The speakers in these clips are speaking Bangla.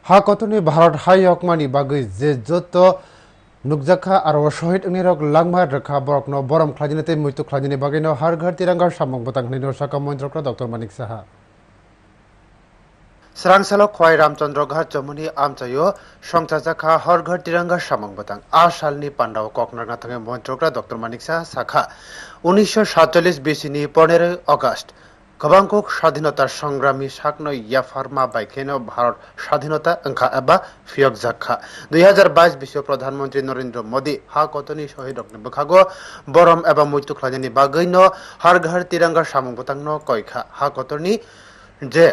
ha kotoni Bharat hayokmani bagui je joto nukjakha aro shohid nirok langmar rakha borokno borom khlajinete muitu khlajini bagino har ghar tirangar samong batang nino saka montrokra Dr. Manik Saha Srangsalo khoi Ramchandra Ghar Jamuni Amchayo Songchajakha har ghar tirangar samong batang a salni pandaw koknar na thange montrokra Dr. Manik Saha Sakha 1947 BC 15 August Kabangkok স্বাধীনতার সংগ্রামী শাকনো ইয়াফার্মা বাইকেন ভারত স্বাধীনতা অঙ্কা এবা ফিয়ক জাখা 2022 বিশ্ব প্রধানমন্ত্রী নরেন্দ্র মোদী হা কতনি শহীদ বখাগো বরম এবা মৈত্য খাজানি বাগৈন হার ঘর তিরঙ্গা সামং বতাংন কয়খা হা কতনি যে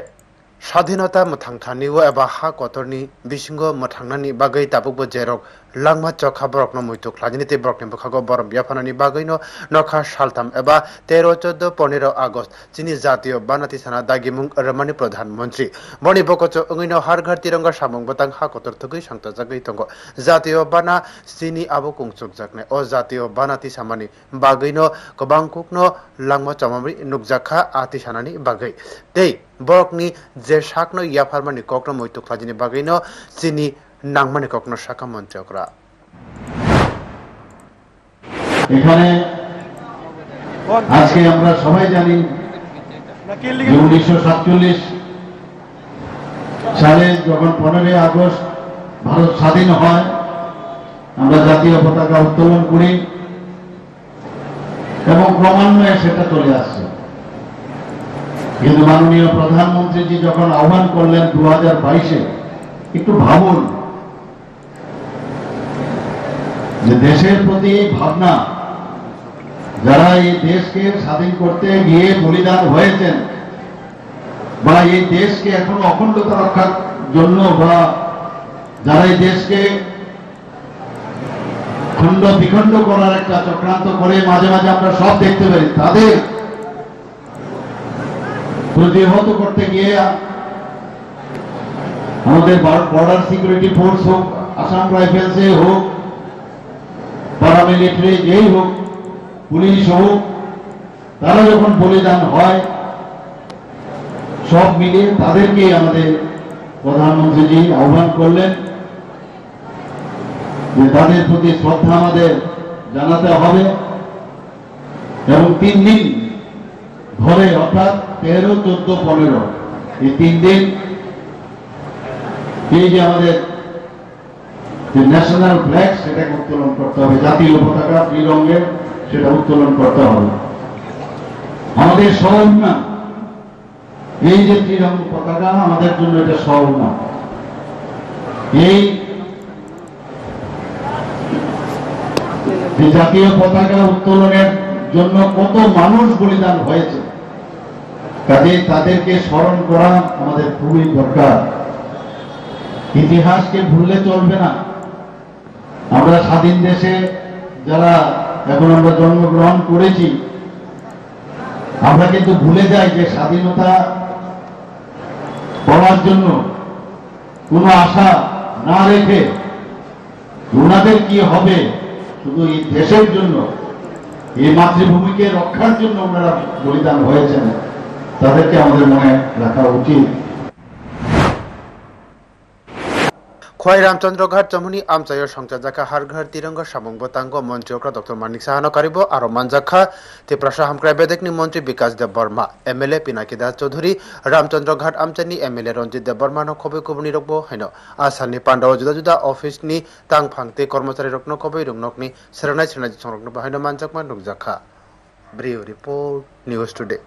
স্বাধীনতা মথাংথানিও এবা হা কতনি বিসিঙ্গ মথাংনানি বাগৈ তাবুকবো জেরক langma chokha borokno muitu khlajinite borokni bokhago borom biafanani bagino nokha saltam eba 13 14 15 August chini jatiyo banati sana dagimung ramani pradhan mantri boni bokocho ongino har ghar tiranga samong batang ha kotor thugui sangta jagui tongo jatiyo bana chini abo kungchuk jakne o jatiyo banati samani bagino kobangkukno langma chamamri nukjakha ati sanani bagai tei borokni je sakno yafarmani kokno muitu khlajini bagino chini নাংমানে কখনো শাখা মন্ত্রকরা এখানে আজকে আমরা সবাই জানি 1947 সালে যখন 15 আগস্ট ভারত স্বাধীন হয় আমরা জাতীয় পতাকা উত্তোলন করি এবং ক্রমান্বয়ে সেটা চলে আসছে কিন্তু মাননীয় প্রধানমন্ত্রীজি যখন আহ্বান করলেন 2022-এ একটু ভাবুন যে দেশের প্রতি ভাবনা যারা এই দেশকে স্বাধীন করতে গিয়ে বলিদান হয়েছেন বা এই দেশকে এখনো অখণ্ডতা রক্ষার জন্য বা যারা এই দেশকে খণ্ড বিখণ্ড করার একটা চক্রান্ত করে মাঝে মাঝে আমরা সব দেখতে পাই তাদের প্রতিহত করতে গিয়ে আমাদের বর্ডার সিকিউরিটি ফোর্স হোক আসাম রাইফেলসে হোক প্যারামিলিটারি যেই হোক পুলিশ হোক তারা যখন বলিদান হয় সব মিলিয়ে তাদেরকে আমাদের প্রধানমন্ত্রীজি আহ্বান করলেন যে তাদের প্রতি শ্রদ্ধা আমাদের জানাতে হবে এবং 3 দিন ধরে অর্থাৎ 13 14 15 এই 3 দিন এই যে আমাদের যে ন্যাশনাল ফ্ল্যাগ সেটা উত্তোলন করতে হবে জাতীয় পতাকা ত্রিরঙ্গের সেটা উত্তোলন করতে হবে আমাদের সহজ না এই যে ত্রিরঙ্গ পতাকা আমাদের জন্য এটা সহজ না এই জাতীয় পতাকা উত্তোলনের জন্য কত মানুষ বলিদান হয়েছে কাজে তাদেরকে স্মরণ করা আমাদের খুবই দরকার ইতিহাসকে ভুললে চলবে না আমরা স্বাধীন দেশে যারা এখন আমরা জন্মগ্রহণ করেছি আমরা কিন্তু ভুলে যাই যে স্বাধীনতা পাওয়ার জন্য কোনো আশা না রেখে ওনাদের কি হবে শুধু এই দেশের জন্য এই মাতৃভূমিকে রক্ষার জন্য ওনারা বলিদান হয়েছেন তাদেরকে আমাদের মনে রাখা উচিত খোয়াই রামচন্দ্র ঘাট চমুনি আমচায় সংচাজাখা হার ঘর তিরঙ্গা সামং বতাঙ্গ মন্ত্রীকরা ডক্টর মানিক সাহানো কারিব আর মানজাখা তেপ্রাসা হামক্রাই বেদেকনি মন্ত্রী বিকাশ দেব বর্মা এমএলএ পিনাকি দাস চৌধুরী রামচন্দ্র ঘাট আমচানি এমএলএ রঞ্জিত দেব বর্মানো খবৈ কুবনি রকবো হেন আসামনি পান্ডাও जुदा जुदा অফিসনি তাংফাংতে কর্মচারী রকনো খবৈ রুংনকনি সেরানাই সেরানাই সংরক্ষণ বাহাইনো মানজাকমা নুকজাখা ব্রিউ রিপোর্ট নিউজ টুডে।